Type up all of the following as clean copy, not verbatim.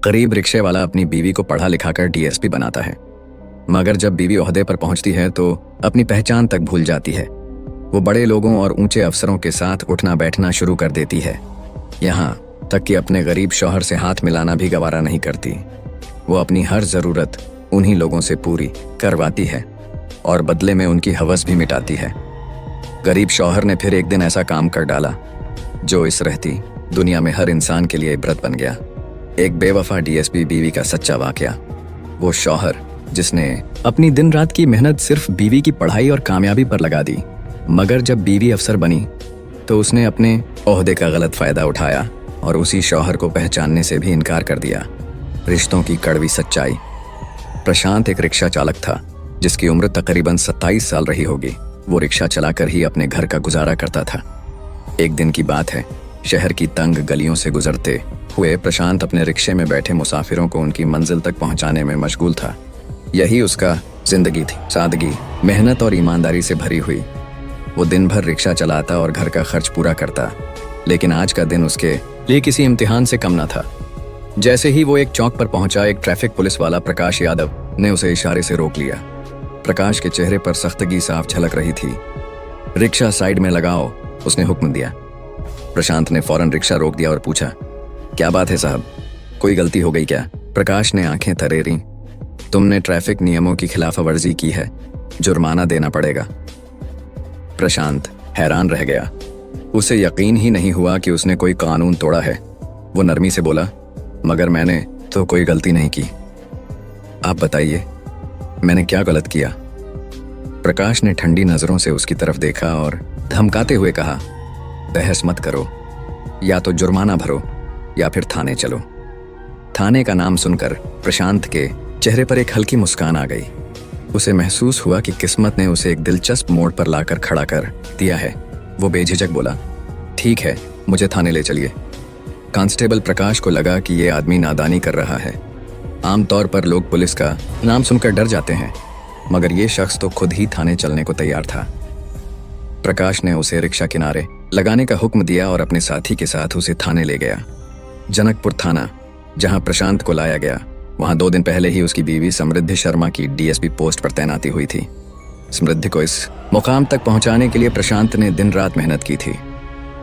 गरीब रिक्शे वाला अपनी बीवी को पढ़ा लिखाकर डीएसपी बनाता है, मगर जब बीवी ओहदे पर पहुंचती है तो अपनी पहचान तक भूल जाती है। वो बड़े लोगों और ऊंचे अफसरों के साथ उठना बैठना शुरू कर देती है, यहाँ तक कि अपने गरीब शौहर से हाथ मिलाना भी गवारा नहीं करती। वो अपनी हर ज़रूरत उन्हीं लोगों से पूरी करवाती है और बदले में उनकी हवस भी मिटाती है। गरीब शौहर ने फिर एक दिन ऐसा काम कर डाला जो इस रहती दुनिया में हर इंसान के लिए इबरत बन गया। एक बेवफा डीएसपी बीवी का सच्चा वाकया। वो शौहर जिसने अपनी दिन रात की मेहनत सिर्फ बीवी की पढ़ाई और कामयाबी पर लगा दी, मगर जब बीवी अफसर बनी तो उसने अपने ओहदे का गलत फायदा उठाया और उसी शौहर को पहचानने से भी इनकार कर दिया। रिश्तों की कड़वी सच्चाई। प्रशांत एक रिक्शा चालक था जिसकी उम्र तकरीबन 27 साल रही होगी। वो रिक्शा चलाकर ही अपने घर का गुजारा करता था। एक दिन की बात है, शहर की तंग गलियों से गुजरते हुए प्रशांत अपने रिक्शे में बैठे मुसाफिरों को उनकी मंजिल तक पहुंचाने में मशगूल था। यही उसका जिंदगी थी, सादगी, मेहनत और ईमानदारी से भरी हुई। वो दिन भर रिक्शा चलाता और घर का खर्च पूरा करता, लेकिन आज का दिन उसके लिए किसी इम्तिहान से कम न था। जैसे ही वो एक चौक पर पहुंचा, एक ट्रैफिक पुलिस वाला प्रकाश यादव ने उसे इशारे से रोक लिया। प्रकाश के चेहरे पर सख्तगी साफ झलक रही थी। रिक्शा साइड में लगाओ, उसने हुक्म दिया। प्रशांत ने फौरन रिक्शा रोक दिया और पूछा, क्या बात है साहब, कोई गलती हो गई क्या? प्रकाश ने आंखें तरेरी। तुमने ट्रैफिक नियमों की खिलाफवर्जी की है, जुर्माना देना पड़ेगा। प्रशांत हैरान रह गया। उसे यकीन ही नहीं हुआ कि उसने कोई कानून तोड़ा है। वो नरमी से बोला, मगर मैंने तो कोई गलती नहीं की। आप बताइए, मैंने क्या गलत किया? प्रकाश ने ठंडी नजरों से उसकी तरफ देखा और धमकाते हुए कहा, बहस मत करो, या तो जुर्माना भरो या फिर थाने चलो। थाने का नाम सुनकर प्रशांत के चेहरे पर एक हल्की मुस्कान आ गई। उसे महसूस हुआ कि किस्मत ने उसे एक दिलचस्प मोड़ पर लाकर खड़ा कर दिया है। वो बेझिझक बोला, ठीक है, मुझे थाने ले चलिए। कांस्टेबल प्रकाश को लगा कि ये आदमी नादानी कर रहा है। आमतौर पर लोग पुलिस का नाम सुनकर डर जाते हैं, मगर ये शख्स तो खुद ही थाने चलने को तैयार था। प्रकाश ने उसे रिक्शा किनारे लगाने का हुक्म दिया और अपने साथी के साथ उसे थाने ले गया। जनकपुर थाना, जहां प्रशांत को लाया गया, वहां 2 दिन पहले ही उसकी बीवी समृद्धि शर्मा की डीएसपी पोस्ट पर तैनाती हुई थी। समृद्धि को इस मुकाम तक पहुंचाने के लिए प्रशांत ने दिन रात मेहनत की थी।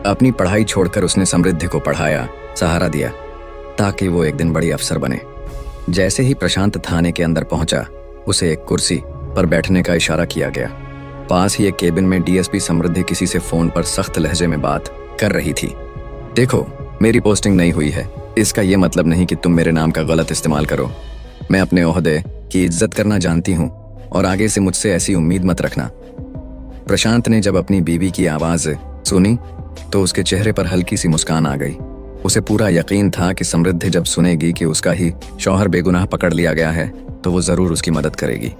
अपनी पढ़ाई छोड़कर उसने समृद्धि को पढ़ाया, सहारा दिया, ताकि वो एक दिन बड़ी अफसर बने। जैसे ही प्रशांत थाने के अंदर पहुंचा, उसे एक कुर्सी पर बैठने का इशारा किया गया। पास ही एक केबिन में डीएसपी समृद्धि किसी से फोन पर सख्त लहजे में बात कर रही थी। देखो, मेरी पोस्टिंग नहीं हुई है, इसका यह मतलब नहीं कि तुम मेरे नाम का गलत इस्तेमाल करो। मैं अपने ओहदे की इज्जत करना जानती हूँ और आगे से मुझसे ऐसी उम्मीद मत रखना। प्रशांत ने जब अपनी बीवी की आवाज सुनी तो उसके चेहरे पर हल्की सी मुस्कान आ गई। उसे पूरा यकीन था कि समृद्धि जब सुनेगी कि उसका ही शौहर बेगुनाह पकड़ लिया गया है तो वो जरूर उसकी मदद करेगी।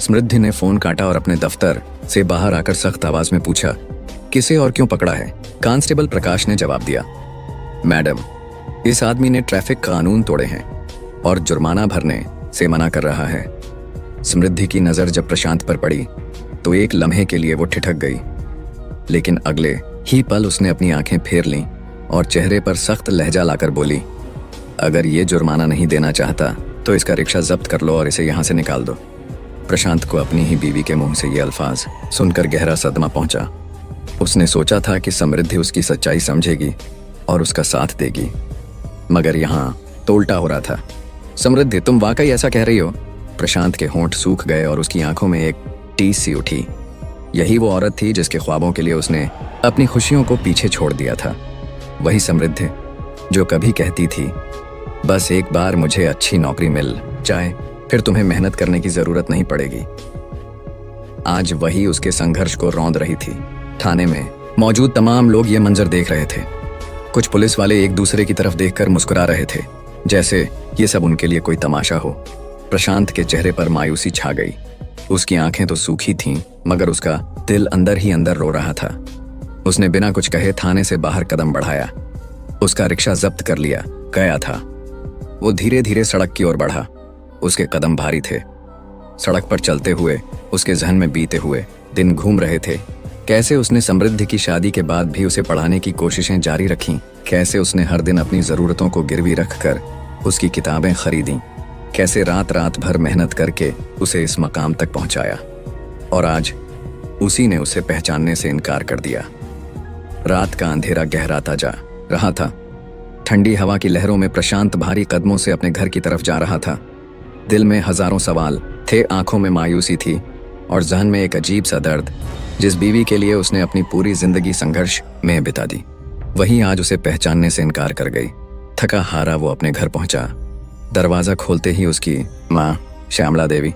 समृद्धि ने फोन काटा और अपने दफ्तर से बाहर आकर सख्त आवाज में पूछा, किसे और क्यों पकड़ा है? कांस्टेबल प्रकाश ने जवाब दिया, मैडम, इस आदमी ने ट्रैफिक कानून तोड़े हैं और जुर्माना भरने से मना कर रहा है। समृद्धि की नजर जब प्रशांत पर पड़ी तो एक लम्हे के लिए वो ठिठक गई, लेकिन अगले ही पल उसने अपनी आंखें फेर लीं और चेहरे पर सख्त लहजा लाकर बोली, अगर ये जुर्माना नहीं देना चाहता तो इसका रिक्शा जब्त कर लो और इसे यहाँ से निकाल दो। प्रशांत को अपनी ही बीवी के मुंह से ये अल्फाज सुनकर गहरा सदमा पहुंचा। उसने सोचा था कि समृद्धि उसकी सच्चाई समझेगी और उसका साथ देगी, मगर यहाँ तो उल्टा हो रहा था। समृद्धि, तुम वाकई ऐसा कह रही हो? प्रशांत के होंठ सूख गए और उसकी आंखों में एक टीस सी उठी। यही वो औरत थी जिसके ख्वाबों के लिए उसने अपनी खुशियों को पीछे छोड़ दिया था। वही समृद्धि जो कभी कहती थी, बस एक बार मुझे अच्छी नौकरी मिल जाए, फिर तुम्हें मेहनत करने की जरूरत नहीं पड़ेगी। आज वही उसके संघर्ष को रौंद रही थी। थाने में मौजूद तमाम लोग ये मंजर देख रहे थे। कुछ पुलिस वाले एक दूसरे की तरफ देखकर मुस्कुरा रहे थे, जैसे ये सब उनके लिए कोई तमाशा हो। प्रशांत के चेहरे पर मायूसी छा गई। उसकी आंखें तो सूखी थीं, मगर उसका दिल अंदर ही अंदर रो रहा था। उसने बिना कुछ कहे थाने से बाहर कदम बढ़ाया। उसका रिक्शा जब्त कर लिया गया था। वो धीरे धीरे सड़क की ओर बढ़ा। उसके कदम भारी थे। सड़क पर चलते हुए उसके जहन में बीते हुए दिन घूम रहे थे। कैसे उसने समृद्धि की शादी के बाद भी उसे पढ़ाने की कोशिशें जारी रखीं, कैसे उसने हर दिन अपनी ज़रूरतों को गिरवी रखकर उसकी किताबें खरीदी, कैसे रात रात भर मेहनत करके उसे इस मकाम तक पहुंचाया, और आज उसी ने उसे पहचानने से इनकार कर दिया। रात का अंधेरा गहराता जा रहा था। ठंडी हवा की लहरों में प्रशांत भारी कदमों से अपने घर की तरफ जा रहा था। दिल में हजारों सवाल थे, आंखों में मायूसी थी और जहन में एक अजीब सा दर्द, जिस बीवी के लिए उसने अपनी पूरी जिंदगी संघर्ष में बिता दी, वही आज उसे पहचानने से इनकार कर गई। थका हारा वो अपने घर पहुंचा। दरवाजा खोलते ही उसकी माँ श्यामला देवी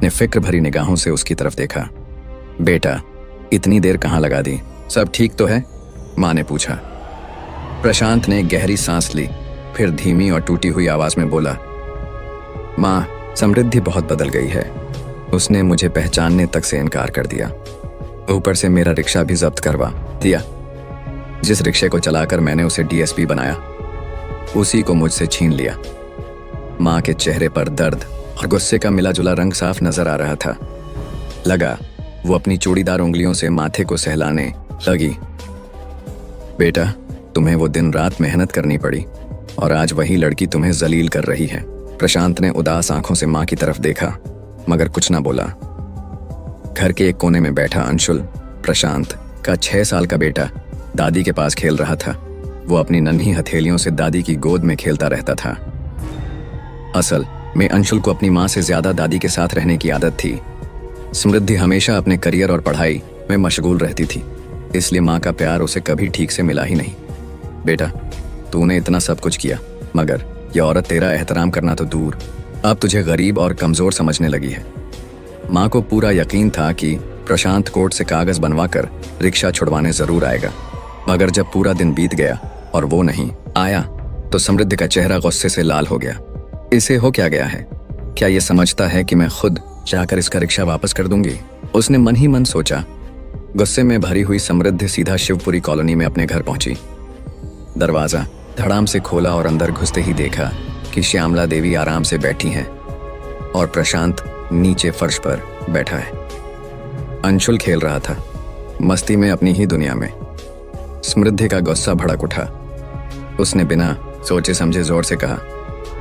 ने फिक्र भरी निगाहों से उसकी तरफ देखा। बेटा, इतनी देर कहाँ लगा दी? सब ठीक तो है? माँ ने पूछा। प्रशांत ने गहरी सांस ली, फिर धीमी और टूटी हुई आवाज में बोला, माँ, समृद्धि बहुत बदल गई है। उसने मुझे पहचानने तक से इनकार कर दिया। ऊपर से मेरा रिक्शा भी जब्त करवा दिया। जिस रिक्शे को चलाकर मैंने उसे डीएसपी बनाया, उसी को मुझसे छीन लिया। माँ के चेहरे पर दर्द और गुस्से का मिला जुला रंग साफ नजर आ रहा था। लगा वो अपनी चूड़ीदार उंगलियों से माथे को सहलाने लगी। बेटा, तुम्हें वो दिन रात मेहनत करनी पड़ी और आज वही लड़की तुम्हें जलील कर रही है। प्रशांत ने उदास आंखों से माँ की तरफ देखा, मगर कुछ ना बोला। घर के एक कोने में बैठा अंशुल, प्रशांत का 6 साल का बेटा, दादी के पास खेल रहा था। वो अपनी नन्ही हथेलियों से दादी की गोद में खेलता रहता था। असल में अंशुल को अपनी माँ से ज्यादा दादी के साथ रहने की आदत थी। समृद्धि हमेशा अपने करियर और पढ़ाई में मशगूल रहती थी, इसलिए माँ का प्यार उसे कभी ठीक से मिला ही नहीं। बेटा, तूने इतना सब कुछ किया, मगर यह औरत तेरा एहतराम करना तो दूर, अब तुझे गरीब और कमजोर समझने लगी है। माँ को पूरा यकीन था कि प्रशांत कोर्ट से कागज बनवाकर रिक्शा छुड़वाने जरूर आएगा, मगर जब पूरा दिन बीत गया और वो नहीं आया तो समृद्धि का चेहरा गुस्से से लाल हो गया। इसे हो क्या गया है? क्या ये समझता है कि मैं खुद जाकर इसका रिक्शा वापस कर दूंगी? उसने मन ही मन सोचा। गुस्से में भरी हुई समृद्धि सीधा शिवपुरी कॉलोनी में अपने घर पहुंची। दरवाजा धड़ाम से खोला और अंदर घुसते ही देखा कि श्यामला देवी आराम से बैठी हैं और प्रशांत नीचे फर्श पर बैठा है। अंशुल खेल रहा था, मस्ती में अपनी ही दुनिया में। समृद्धि का गुस्सा भड़क उठा। उसने बिना सोचे समझे जोर से कहा,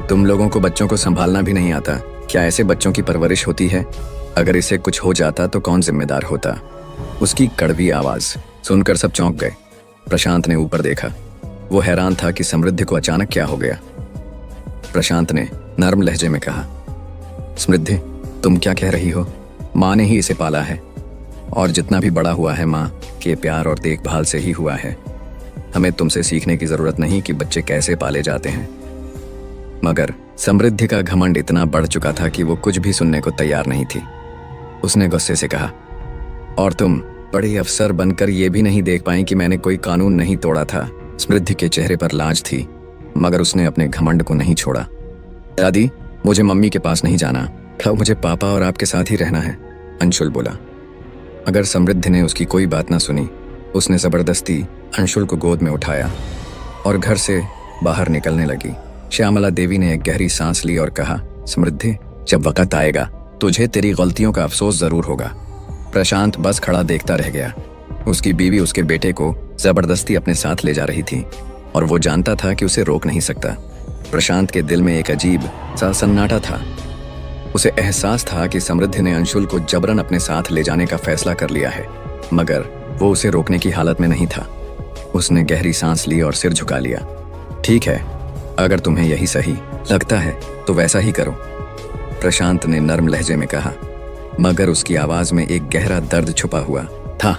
तुम लोगों को बच्चों को संभालना भी नहीं आता? क्या ऐसे बच्चों की परवरिश होती है? अगर इसे कुछ हो जाता तो कौन जिम्मेदार होता? उसकी कड़वी आवाज सुनकर सब चौंक गए। प्रशांत ने ऊपर देखा। वो हैरान था कि समृद्धि को अचानक क्या हो गया। प्रशांत ने नर्म लहजे में कहा, समृद्धि, तुम क्या कह रही हो? माँ ने ही इसे पाला है और जितना भी बड़ा हुआ है माँ के प्यार और देखभाल से ही हुआ है। हमें तुमसे सीखने की जरूरत नहीं कि बच्चे कैसे पाले जाते हैं। मगर समृद्धि का घमंड इतना बढ़ चुका था कि वो कुछ भी सुनने को तैयार नहीं थी। उसने गुस्से से कहा, और तुम बड़े अफसर बनकर ये भी नहीं देख पाई कि मैंने कोई कानून नहीं तोड़ा था। समृद्धि के चेहरे पर लाज थी, मगर उसने अपने घमंड को नहीं छोड़ा। दादी, मुझे मम्मी के पास नहीं जाना, अब मुझे पापा और आपके साथ ही रहना है, अंशुल बोला। अगर समृद्धि ने उसकी कोई बात ना सुनी, उसने जबरदस्ती अंशुल को गोद में उठाया और घर से बाहर निकलने लगी। श्यामला देवी ने एक गहरी सांस ली और कहा, समृद्धि, जब वक्त आएगा तुझे तेरी गलतियों का अफसोस जरूर होगा। प्रशांत बस खड़ा देखता रह गया। उसकी बीवी उसके बेटे को जबरदस्ती अपने साथ ले जा रही थी और वो जानता था कि उसे रोक नहीं सकता। प्रशांत के दिल में एक अजीब सा सन्नाटा था। उसे एहसास था कि समृद्धि ने अंशुल को जबरन अपने साथ ले जाने का फैसला कर लिया है, मगर वो उसे रोकने की हालत में नहीं था। उसने गहरी सांस ली और सिर झुका लिया। ठीक है, अगर तुम्हें यही सही लगता है तो वैसा ही करो, प्रशांत ने नर्म लहजे में कहा, मगर उसकी आवाज में एक गहरा दर्द छुपा हुआ था।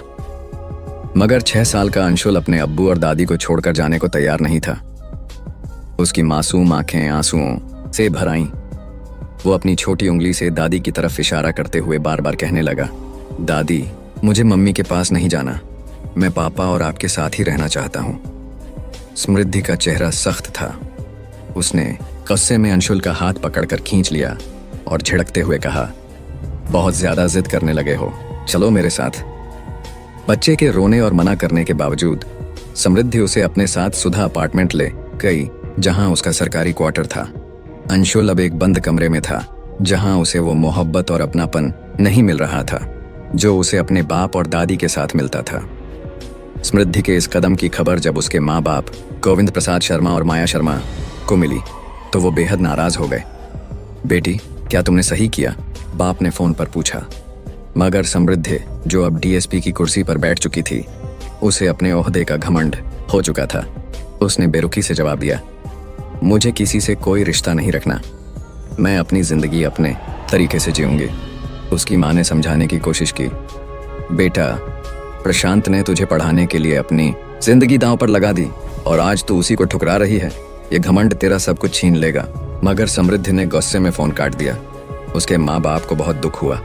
मगर 6 साल का अंशुल अपने अब्बू और दादी को छोड़कर जाने को तैयार नहीं था। उसकी मासूम आंखें आंसुओं से भर आईं। वो अपनी छोटी उंगली से दादी की तरफ इशारा करते हुए बार बार कहने लगा, दादी, मुझे मम्मी के पास नहीं जाना, मैं पापा और आपके साथ ही रहना चाहता हूँ। समृद्धि का चेहरा सख्त था। उसने गुस्से में अंशुल का हाथ पकड़कर खींच लिया और झिड़कते हुए कहा, बहुत ज्यादा जिद करने लगे हो, चलो मेरे साथ। बच्चे के रोने और मना करने के बावजूद समृद्धि उसे अपने साथ सुधा अपार्टमेंट ले गई, जहां उसका सरकारी क्वार्टर था। अंशुल अब एक बंद कमरे में था, जहां उसे वो मोहब्बत और अपनापन नहीं मिल रहा था जो उसे अपने बाप और दादी के साथ मिलता था। समृद्धि के इस कदम की खबर जब उसके माँ बाप गोविंद प्रसाद शर्मा और माया शर्मा को मिली तो वो बेहद नाराज हो गए। बेटी, क्या तुमने सही किया? बाप ने फोन पर पूछा। मगर समृद्धि, जो अब डीएसपी की कुर्सी पर बैठ चुकी थी, उसे अपने ओहदे का घमंड हो चुका था। उसने बेरुखी से जवाब दिया, मुझे किसी से कोई रिश्ता नहीं रखना। मैं अपनी जिंदगी अपने तरीके से जीऊंगी। उसकी माँ ने समझाने की कोशिश की। बेटा, प्रशांत ने तुझे पढ़ाने के लिए अपनी जिंदगी दांव पर लगा दी और आज तू उसी को ठुकरा रही है। ये घमंड तेरा सब कुछ छीन लेगा। मगर समृद्धि ने गुस्से में फोन काट दिया। उसके माँ बाप को बहुत दुख हुआ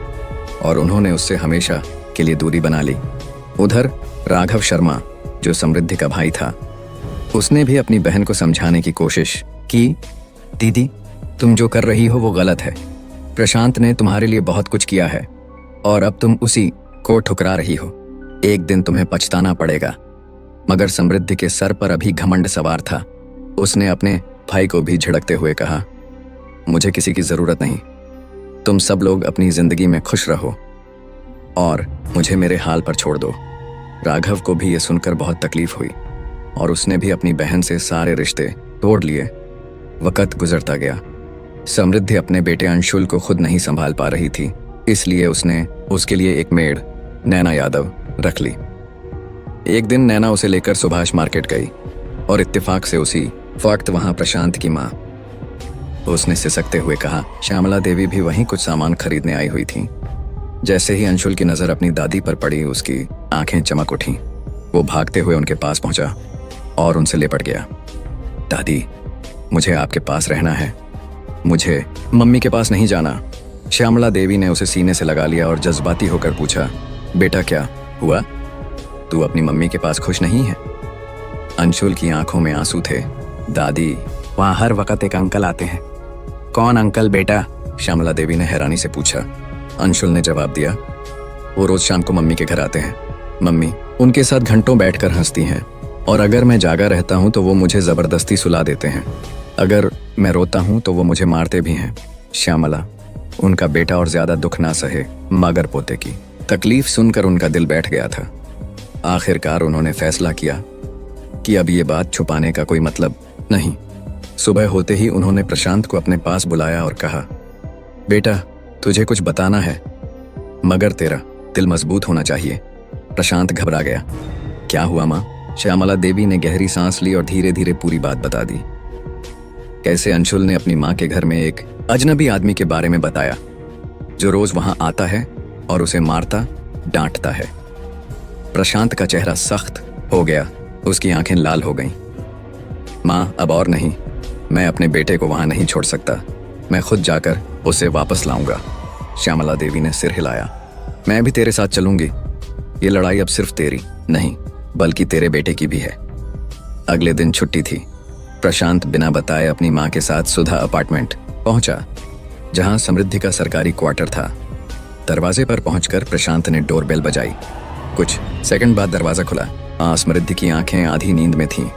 और उन्होंने उससे हमेशा के लिए दूरी बना ली। उधर राघव शर्मा, जो समृद्धि का भाई था, उसने भी अपनी बहन को समझाने की कोशिश की। दीदी, तुम जो कर रही हो वो गलत है। प्रशांत ने तुम्हारे लिए बहुत कुछ किया है और अब तुम उसी को ठुकरा रही हो। एक दिन तुम्हें पछताना पड़ेगा। मगर समृद्धि के सर पर अभी घमंड सवार था। उसने अपने भाई को भी झिड़कते हुए कहा, मुझे किसी की जरूरत नहीं। तुम सब लोग अपनी जिंदगी में खुश रहो और मुझे मेरे हाल पर छोड़ दो। राघव को भी ये सुनकर बहुत तकलीफ हुई और उसने भी अपनी बहन से सारे रिश्ते तोड़ लिए। वक्त गुजरता गया। समृद्धि अपने बेटे अंशुल को खुद नहीं संभाल पा रही थी, इसलिए उसने उसके लिए एक मेड, नैना यादव, रख ली। एक दिन नैना उसे लेकर सुभाष मार्केट गई और इत्तेफाक से उसी वक्त वहां प्रशांत की माँ, उसने सिसकते हुए कहा, श्यामला देवी भी वहीं कुछ सामान खरीदने आई हुई थी। जैसे ही अंशुल की नजर अपनी दादी पर पड़ी, उसकी आंखें चमक उठीं। वो भागते हुए उनके पास पहुंचा और उनसे लिपट गया। दादी, मुझे आपके पास रहना है, मुझे मम्मी के पास नहीं जाना। श्यामला देवी ने उसे सीने से लगा लिया और जज्बाती होकर पूछा, बेटा क्या हुआ? तू अपनी मम्मी के पास खुश नहीं है? अंशुल की आंखों में आंसू थे। दादी, वहाँ हर वक्त एक अंकल आते हैं। कौन अंकल बेटा? श्यामला देवी ने हैरानी से पूछा। अंशुल ने जवाब दिया, वो रोज शाम को मम्मी के घर आते हैं। मम्मी उनके साथ घंटों बैठकर हंसती हैं और अगर मैं जागा रहता हूँ तो वो मुझे जबरदस्ती सुला देते हैं। अगर मैं रोता हूँ तो वो मुझे मारते भी हैं। श्यामला, उनका बेटा और ज्यादा दुख ना सहे मगर पोते की तकलीफ सुनकर उनका दिल बैठ गया था। आखिरकार उन्होंने फैसला किया कि अब ये बात छुपाने का कोई मतलब नहीं। सुबह होते ही उन्होंने प्रशांत को अपने पास बुलाया और कहा, बेटा तुझे कुछ बताना है, मगर तेरा दिल मजबूत होना चाहिए। प्रशांत घबरा गया। क्या हुआ माँ? श्यामला देवी ने गहरी सांस ली और धीरे धीरे पूरी बात बता दी। कैसे अंशुल ने अपनी माँ के घर में एक अजनबी आदमी के बारे में बताया, जो रोज वहां आता है और उसे मारता डांटता है। प्रशांत का चेहरा सख्त हो गया, उसकी आंखें लाल हो गईं। माँ, अब और नहीं, मैं अपने बेटे को वहां नहीं छोड़ सकता। मैं खुद जाकर उसे वापस लाऊंगा। श्यामला देवी ने सिर हिलाया। मैं भी तेरे साथ चलूंगी। ये लड़ाई अब सिर्फ तेरी नहीं बल्कि तेरे बेटे की भी है। अगले दिन छुट्टी थी। प्रशांत बिना बताए अपनी माँ के साथ सुधा अपार्टमेंट पहुंचा, जहां समृद्धि का सरकारी क्वार्टर था। दरवाजे पर पहुंचकर प्रशांत ने डोरबेल बजाई। कुछ सेकंड बाद दरवाजा खुला। समृद्धि की आंखें आधी नींद में थीं।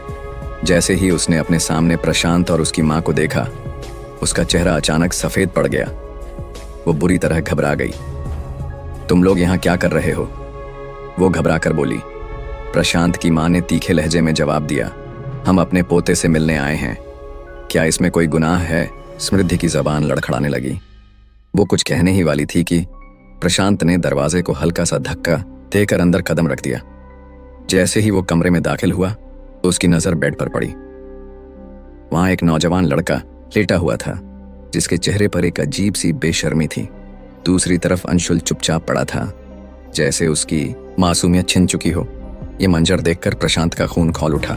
जैसे ही उसने अपने सामने प्रशांत और उसकी माँ को देखा, उसका चेहरा अचानक सफेद पड़ गया। वो बुरी तरह घबरा गई। तुम लोग यहाँ क्या कर रहे हो? वो घबरा कर बोली। प्रशांत की माँ ने तीखे लहजे में जवाब दिया, हम अपने पोते से मिलने आए हैं। क्या इसमें कोई गुनाह है? समृद्धि की जबान लड़खड़ाने लगी। वो कुछ कहने ही वाली थी कि प्रशांत ने दरवाजे को हल्का सा धक्का देकर अंदर कदम रख दिया। जैसे ही वो कमरे में दाखिल हुआ तो उसकी नजर बेड पर पड़ी। वहां एक नौजवान लड़का लेटा हुआ था, जिसके चेहरे पर एक अजीब सी बेशर्मी थी। दूसरी तरफ अंशुल चुपचाप पड़ा था, जैसे उसकी मासूमियत छिन चुकी हो। ये मंजर देखकर प्रशांत का खून खौल उठा।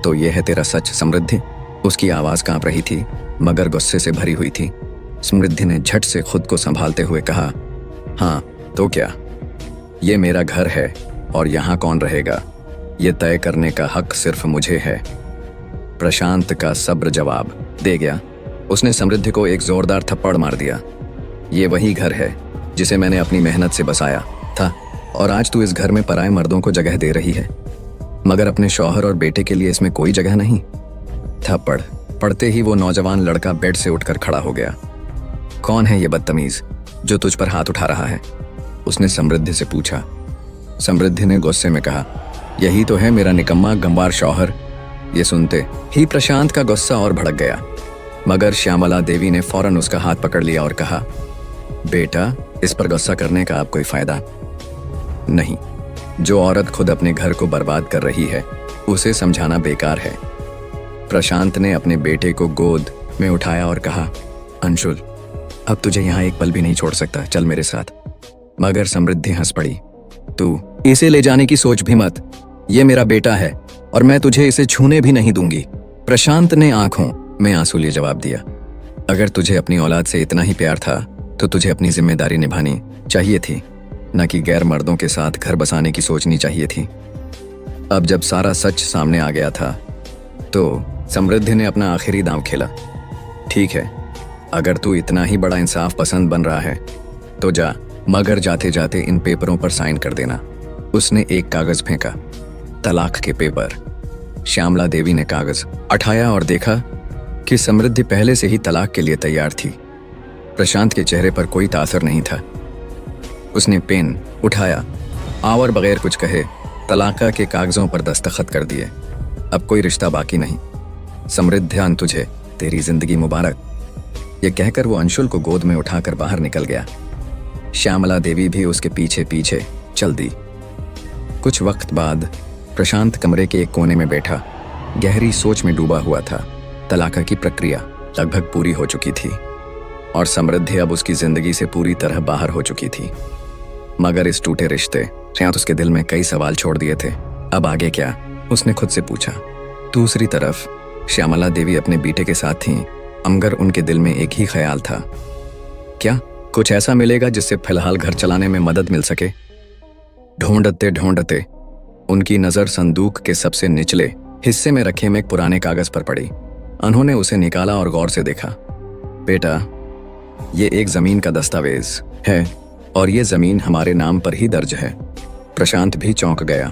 तो ये है तेरा सच समृद्धि? उसकी आवाज कांप रही थी मगर गुस्से से भरी हुई थी। समृद्धि ने झट से खुद को संभालते हुए कहा, हाँ तो क्या? ये मेरा घर है और यहाँ कौन रहेगा, ये तय करने का हक सिर्फ मुझे है। प्रशांत का सब्र जवाब दे गया। उसने समृद्धि को एक जोरदार थप्पड़ मार दिया। ये वही घर है जिसे मैंने अपनी मेहनत से बसाया था और आज तू इस घर में पराए मर्दों को जगह दे रही है, मगर अपने शौहर और बेटे के लिए इसमें कोई जगह नहीं। थप्पड़ पड़ते ही वो नौजवान लड़का बेड से उठकर खड़ा हो गया। कौन है ये बदतमीज जो तुझ पर हाथ उठा रहा है? उसने समृद्धि से पूछा। समृद्धि ने गुस्से में कहा, यही तो है मेरा निकम्मा गंवार शौहर। ये सुनते ही प्रशांत का गुस्सा और भड़क गया। मगर श्यामला देवी ने फौरन उसका हाथ पकड़ लिया और कहा, बेटा, इस पर गुस्सा करने का अब कोई फायदा नहीं। जो औरत खुद अपने घर को बर्बाद कर रही है उसे समझाना बेकार है। प्रशांत ने अपने बेटे को गोद में उठाया और कहा, अंशुल, अब तुझे यहाँ एक पल भी नहीं छोड़ सकता, चल मेरे साथ। मगर समृद्धि हंस पड़ी। तू इसे ले जाने की सोच भी मत, ये मेरा बेटा है और मैं तुझे इसे छूने भी नहीं दूंगी। प्रशांत ने आंखों में आंसू लिए जवाब दिया, अगर तुझे अपनी औलाद से इतना ही प्यार था तो तुझे अपनी जिम्मेदारी निभानी चाहिए थी, न कि गैर मर्दों के साथ घर बसाने की सोचनी चाहिए थी। अब जब सारा सच सामने आ गया था तो समृद्धि ने अपना आखिरी दांव खेला। ठीक है, अगर तू इतना ही बड़ा इंसाफ पसंद बन रहा है तो जा, मगर जाते जाते इन पेपरों पर साइन कर देना। उसने एक कागज फेंका, तलाक के पेपर। श्यामला देवी ने कागज उठाया और देखा कि समृद्धि पहले से ही तलाक के लिए तैयार थी। प्रशांत के चेहरे पर कोई तासर नहीं था। उसने पेन उठाया और बगैर कुछ कहे तलाक के कागजों पर दस्तखत कर दिए। अब कोई रिश्ता बाकी नहीं। समृद्धियान तुझे, तेरी जिंदगी मुबारक। ये कहकर वो अंशुल को गोद में उठाकर बाहर निकल गया। श्यामला देवी भी उसके पीछे पीछे चल दी। कुछ वक्त बाद प्रशांत कमरे के एक कोने में बैठा गहरी सोच में डूबा हुआ था। तलाक की प्रक्रिया लगभग पूरी हो चुकी थी और समृद्धि अब उसकी जिंदगी से पूरी तरह बाहर हो चुकी थी। मगर इस टूटे रिश्ते ने उसके दिल में कई सवाल छोड़ दिए थे। अब आगे क्या, उसने खुद से पूछा। दूसरी तरफ श्यामला देवी अपने बेटे के साथ थीं, मगर उनके दिल में एक ही ख्याल था, क्या कुछ ऐसा मिलेगा जिससे फिलहाल घर चलाने में मदद मिल सके। ढूंढते ढूंढते उनकी नजर संदूक के सबसे निचले हिस्से में रखे में एक पुराने कागज पर पड़ी। उन्होंने उसे निकाला और गौर से देखा। बेटा, ये एक जमीन का दस्तावेज है और ये जमीन हमारे नाम पर ही दर्ज है। प्रशांत भी चौंक गया।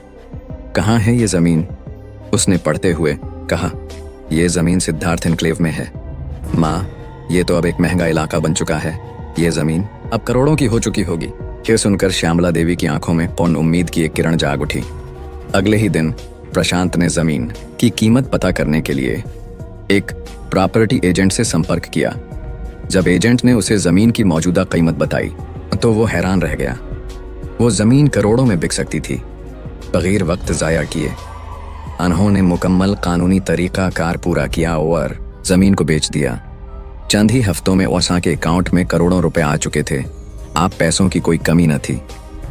कहाँ है ये जमीन? उसने पढ़ते हुए कहा, ये जमीन सिद्धार्थ एनक्लेव में है। माँ, ये तो अब एक महंगा इलाका बन चुका है। ये जमीन अब करोड़ों की हो चुकी होगी। ये सुनकर श्यामला देवी की आंखों में पूर्ण उम्मीद की एक किरण जाग उठी। अगले ही दिन प्रशांत ने जमीन की कीमत पता करने के लिए एक प्रॉपर्टी एजेंट से संपर्क किया। जब एजेंट ने उसे जमीन की मौजूदा कीमत बताई तो वो हैरान रह गया। वो जमीन करोड़ों में बिक सकती थी। बगैर वक्त जाया किए उन्होंने मुकम्मल कानूनी तरीका कार पूरा किया और जमीन को बेच दिया। चंद ही हफ्तों में ओसा के अकाउंट में करोड़ों रुपए आ चुके थे। आप पैसों की कोई कमी न थी।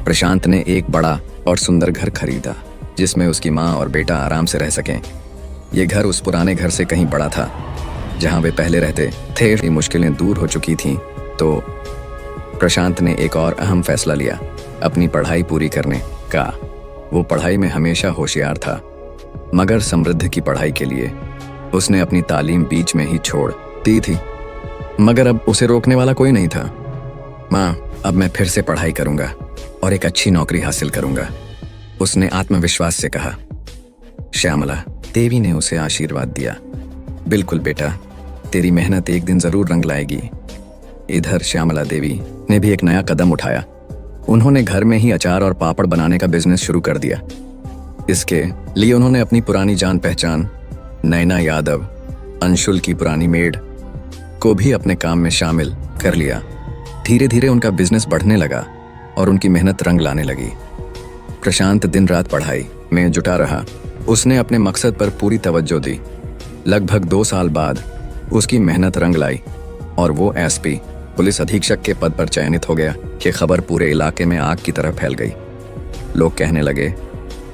प्रशांत ने एक बड़ा और सुंदर घर खरीदा जिसमें उसकी माँ और बेटा आराम से रह सकें। ये घर उस पुराने घर से कहीं बड़ा था जहाँ वे पहले रहते थे। ये मुश्किलें दूर हो चुकी थीं तो प्रशांत ने एक और अहम फैसला लिया, अपनी पढ़ाई पूरी करने का। वो पढ़ाई में हमेशा होशियार था, मगर समृद्धि की पढ़ाई के लिए उसने अपनी तालीम बीच में ही छोड़ दी थी। मगर अब उसे रोकने वाला कोई नहीं था। माँ, अब मैं फिर से पढ़ाई करूंगा और एक अच्छी नौकरी हासिल करूंगा, उसने आत्मविश्वास से कहा। श्यामला देवी ने उसे आशीर्वाद दिया। बिल्कुल बेटा, तेरी मेहनत एक दिन जरूर रंग लाएगी। इधर श्यामला देवी ने भी एक नया कदम उठाया। उन्होंने घर में ही अचार और पापड़ बनाने का बिजनेस शुरू कर दिया। इसके लिए उन्होंने अपनी पुरानी जान पहचान नैना यादव, अंशुल की पुरानी मेड, को भी अपने काम में शामिल कर लिया। धीरे धीरे उनका बिजनेस बढ़ने लगा और उनकी मेहनत रंग लाने लगी। प्रशांत दिन रात पढ़ाई में जुटा रहा। उसने अपने मकसद पर पूरी तवज्जो दी। लगभग 2 साल बाद उसकी मेहनत रंग लाई और वो एसपी पुलिस अधीक्षक के पद पर चयनित हो गया। ये खबर पूरे इलाके में आग की तरह फैल गई। लोग कहने लगे,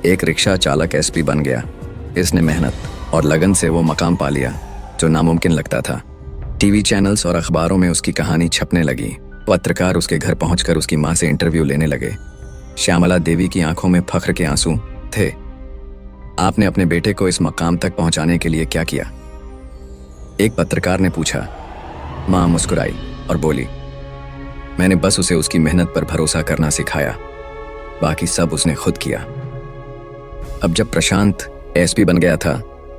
एक रिक्शा चालक एसपी बन गया। इसने मेहनत और लगन से वो मकाम पा लिया जो नामुमकिन लगता था। टीवी चैनल्स और अखबारों में उसकी कहानी छपने लगी। पत्रकार उसके घर पहुंचकर उसकी मां से इंटरव्यू लेने लगे। श्यामला देवी की आंखों में फख्र के आंसू थे। आपने अपने बेटे को इस मकाम तक पहुंचाने के लिए क्या किया? एक पत्रकार ने पूछा। मां मुस्कुराई और बोली, मैंने बस उसे उसकी मेहनत पर भरोसा करना सिखाया, बाकी सब उसने खुद किया। अब जब प्रशांत एसपी बन गया था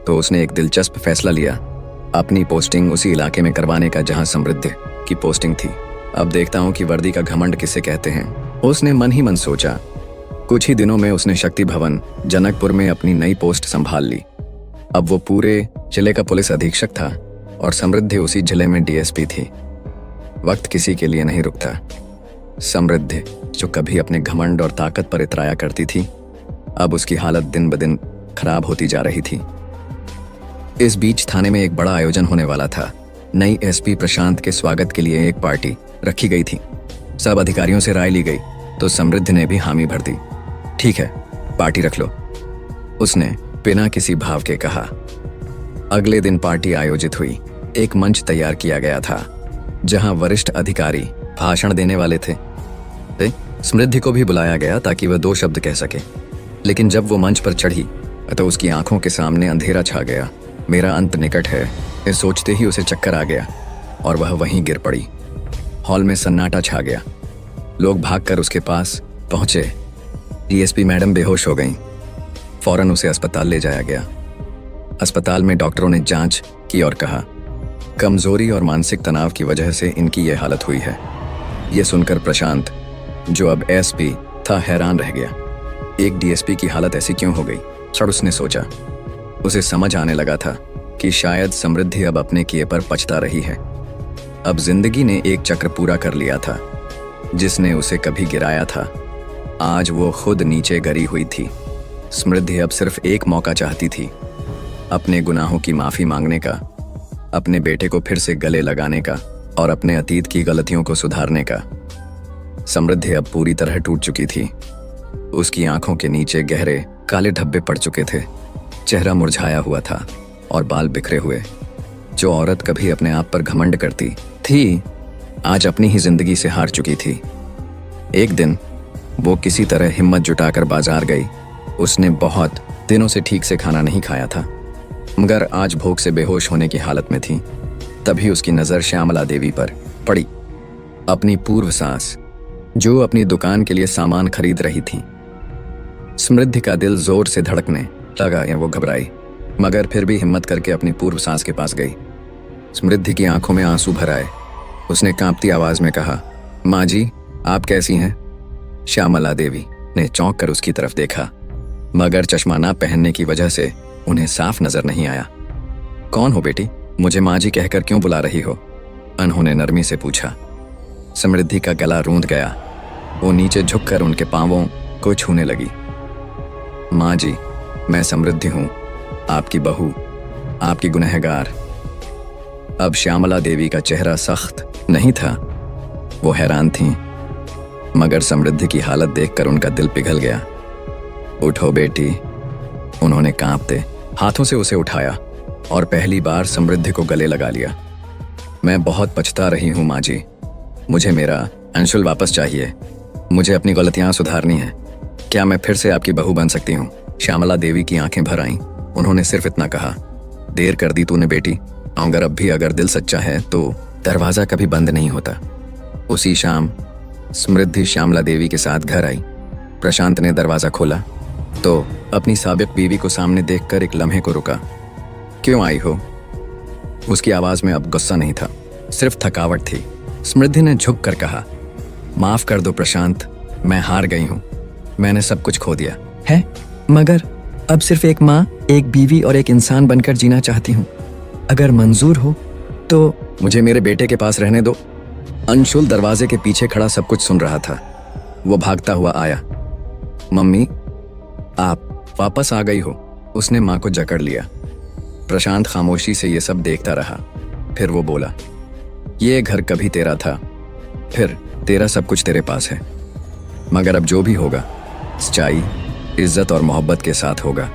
तो उसने एक दिलचस्प फैसला लिया, अपनी पोस्टिंग उसी इलाके में करवाने का जहां समृद्धि की पोस्टिंग थी। अब देखता हूं कि वर्दी का घमंड किसे कहते हैं, उसने मन ही मन सोचा। कुछ ही दिनों में उसने शक्ति भवन जनकपुर में अपनी नई पोस्ट संभाल ली। अब वो पूरे जिले का पुलिस अधीक्षक था और समृद्धि उसी जिले में डीएसपी थी। वक्त किसी के लिए नहीं रुकता। समृद्धि जो कभी अपने घमंड और ताकत पर इतराया करती थी, अब उसकी हालत दिन ब दिन खराब होती जा रही थी। इस बीच थाने में एक बड़ा आयोजन होने वाला था। नई एसपी प्रशांत के स्वागत के लिए एक पार्टी रखी गई थी। सब अधिकारियों से राय ली गई तो समृद्धि ने भी हामी भर दी। ठीक है, पार्टी रख लो, उसने बिना किसी भाव के कहा। अगले दिन पार्टी आयोजित हुई। एक मंच तैयार किया गया था जहां वरिष्ठ अधिकारी भाषण देने वाले थे। समृद्धि को भी बुलाया गया ताकि वह 2 शब्द कह सके, लेकिन जब वो मंच पर चढ़ी तो उसकी आंखों के सामने अंधेरा छा गया। मेरा अंत निकट है, ये सोचते ही उसे चक्कर आ गया और वह वहीं गिर पड़ी। हॉल में सन्नाटा छा गया। लोग भागकर उसके पास पहुंचे। डीएसपी मैडम बेहोश हो गईं। फौरन उसे अस्पताल ले जाया गया। अस्पताल में डॉक्टरों ने जांच की और कहा, कमजोरी और मानसिक तनाव की वजह से इनकी ये हालत हुई है। ये सुनकर प्रशांत, जो अब एसपी था, हैरान रह गया। एक डीएसपी की हालत ऐसी क्यों हो गई? सर, उसने सोचा। उसे समझ आने लगा था कि शायद समृद्धि अब अपने किए पर पछता रही है। अब जिंदगी ने एक चक्र पूरा कर लिया था। जिसने उसे कभी गिराया था, आज वो खुद नीचे गिरी हुई थी। समृद्धि अब सिर्फ एक मौका चाहती थी, अपने गुनाहों की माफी मांगने का, अपने बेटे को फिर से गले लगाने का और अपने अतीत की गलतियों को सुधारने का। समृद्धि अब पूरी तरह टूट चुकी थी। उसकी आंखों के नीचे गहरे काले धब्बे पड़ चुके थे। चेहरा मुरझाया हुआ था और बाल बिखरे हुए। जो औरत कभी अपने आप पर घमंड करती थी, आज अपनी ही जिंदगी से हार चुकी थी। एक दिन वो किसी तरह हिम्मत जुटाकर बाजार गई। उसने बहुत दिनों से ठीक से खाना नहीं खाया था, मगर आज भूख से बेहोश होने की हालत में थी। तभी उसकी नज़र श्यामला देवी पर पड़ी, अपनी पूर्व सास, जो अपनी दुकान के लिए सामान खरीद रही थी। समृद्धि का दिल जोर से धड़कने लगा या वो घबराई, मगर फिर भी हिम्मत करके अपनी पूर्व सास के पास गई। समृद्धि की आंखों में आंसू भर आए। उसने कांपती आवाज में कहा, माँ जी, आप कैसी हैं? श्यामला देवी ने चौंक कर उसकी तरफ देखा, मगर चश्मा ना पहनने की वजह से उन्हें साफ नजर नहीं आया। कौन हो बेटी? मुझे माँ जी कहकर क्यों बुला रही हो? उन्होंने नरमी से पूछा। समृद्धि का गला रूंध गया। वो नीचे झुककर उनके पांवों को छूने लगी। माँ जी, मैं समृद्धि हूँ, आपकी बहू, आपकी गुनहगार। अब श्यामला देवी का चेहरा सख्त नहीं था, वो हैरान थीं, मगर समृद्धि की हालत देखकर उनका दिल पिघल गया। उठो बेटी, उन्होंने कांपते हाथों से उसे उठाया और पहली बार समृद्धि को गले लगा लिया। मैं बहुत पछता रही हूँ माँ जी, मुझे मेरा अंशुल वापस चाहिए। मुझे अपनी गलतियाँ सुधारनी है। क्या मैं फिर से आपकी बहू बन सकती हूँ? श्यामला देवी की आंखें भर आईं। उन्होंने सिर्फ इतना कहा, देर कर दी तूने बेटी, मगर अब भी अगर दिल सच्चा है तो दरवाजा कभी बंद नहीं होता। उसी शाम समृद्धि श्यामला देवी के साथ घर आई। प्रशांत ने दरवाजा खोला तो अपनी साबिक बीवी को सामने देखकर एक लम्हे को रुका। क्यों आई हो? उसकी आवाज में अब गुस्सा नहीं था, सिर्फ थकावट थी। समृद्धि ने झुक कर कहा, माफ कर दो प्रशांत, मैं हार गई हूँ। मैंने सब कुछ खो दिया है, मगर अब सिर्फ एक माँ, एक बीवी और एक इंसान बनकर जीना चाहती हूँ। अगर मंजूर हो तो मुझे मेरे बेटे के पास रहने दो। अंशुल दरवाजे के पीछे खड़ा सब कुछ सुन रहा था। वो भागता हुआ आया। मम्मी, आप वापस आ गई हो, उसने माँ को जकड़ लिया। प्रशांत खामोशी से ये सब देखता रहा। फिर वो बोला, ये घर कभी तेरा था, फिर तेरा सब कुछ तेरे पास है, मगर अब जो भी होगा सच्चाई, इज्जत और मोहब्बत के साथ होगा।